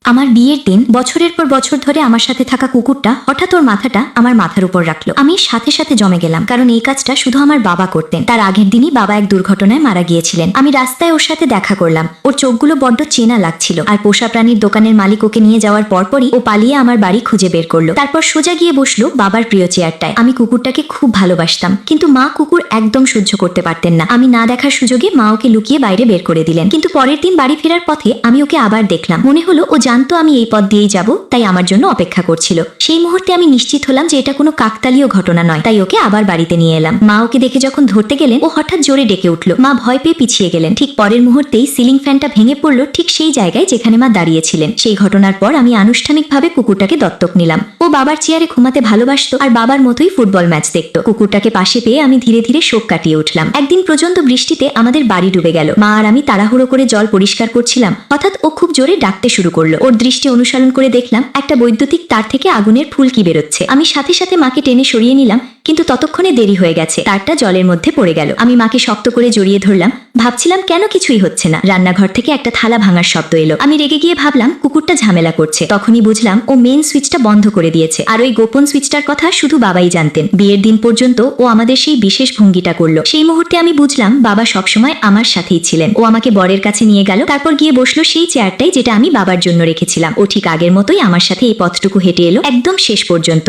আমার বিয়ের দিন বছরের পর বছর ধরে আমার সাথে থাকা কুকুরটা হঠাৎ ওর মাথাটা আমার মাথার উপর রাখলো। আমি সাথে সাথে জমে গেলাম, কারণ এই কাজটা শুধু আমার বাবা করতেন। তার আগের দিনই বাবা এক দুর্ঘটনায় মারা গিয়েছিলেন। আমি রাস্তায় ওর সাথে দেখা করলাম। ওর চোখগুলো বড্ড চেনা লাগছিল, আর পোষা প্রাণীর দোকানের মালিক ওকে নিয়ে যাওয়ার পরপরই ও পালিয়ে আমার বাড়ি খুঁজে বের করলো। তারপর সোজা গিয়ে বসলো বাবার প্রিয় চেয়ারটায়। আমি কুকুরটাকে খুব ভালোবাসতাম, কিন্তু মা কুকুর একদম সহ্য করতে পারতেন না। আমি না দেখার সুযোগে মা ওকে লুকিয়ে বাইরে বের করে দিলেন। কিন্তু পরের দিন বাড়ি ফেরার পথে আমি ওকে আবার দেখলাম। মনে হলো ও জানতো আমি এই পথ দিয়েই যাব, তাই আমার জন্য অপেক্ষা করছিল। সেই মুহূর্তে আমি নিশ্চিত হলাম যে এটা কোনো কাকতালীয় ঘটনা নয়, তাই ওকে আবার বাড়িতে নিয়ে এলাম। মা ওকে দেখে যখন ধরতে গেলেন, ও হঠাৎ জোরে ডেকে উঠলো। মা ভয় পেয়ে পিছিয়ে গেলেন। ঠিক পরের মুহূর্তেই সিলিং ফ্যানটা ভেঙে পড়লো ঠিক সেই জায়গায় যেখানে মা দাঁড়িয়েছিলেন। সেই ঘটনার পর আমি আনুষ্ঠানিকভাবে কুকুরটাকে দত্তক নিলাম। ও বাবার চেয়ারে ঘুমাতে ভালোবাসতো, আর বাবার মতোই ফুটবল ম্যাচ দেখতো। কুকুরটাকে পাশে পেয়ে আমি ধীরে ধীরে শোক কাটিয়ে উঠলাম। একদিন প্রচন্ড বৃষ্টিতে আমাদের বাড়ি ডুবে গেল। মা আর আমি তাড়াহুড়ো করে জল পরিষ্কার করছিলাম। হঠাৎ ও খুব জোরে ডাকতে শুরু করলো। ওর দৃষ্টি অনুসরণ করে দেখলাম একটা বৈদ্যুতিক তার থেকে আগুনের ফুলকি বেরোচ্ছে। আমি সাথে সাথে মাকে টেনে সরিয়ে নিলাম, কিন্তু ততক্ষণে দেরি হয়ে গেছে। তারটা জলের মধ্যে পড়ে গেল। আমি মাকে শক্ত করে জড়িয়ে ধরলাম। ভাবছিলাম কেন কিছুই হচ্ছে না। রান্নাঘর থেকে একটা থালা ভাঙার শব্দ এলো। আমি রেগে গিয়ে ভাবলাম কুকুরটা ঝামেলা করছে। তখনই বুঝলাম ও মেন সুইচটা বন্ধ করে দিয়েছে, আর ওই গোপন সুইচটার কথা শুধু বাবাই জানতেন। বিয়ের দিন পর্যন্ত ও আমাদের সেই বিশেষ ভঙ্গিটা করলো। সেই মুহূর্তে আমি বুঝলাম বাবা সবসময় আমার সাথেই ছিলেন। ও আমাকে বরের কাছে নিয়ে গেল, তারপর গিয়ে বসলো সেই চেয়ারটাই যেটা আমি বাবার জন্য রেখেছিলাম। ও ঠিক আগের মতোই আমার সাথে এই পথটুকু হেঁটে এলো একদম শেষ পর্যন্ত।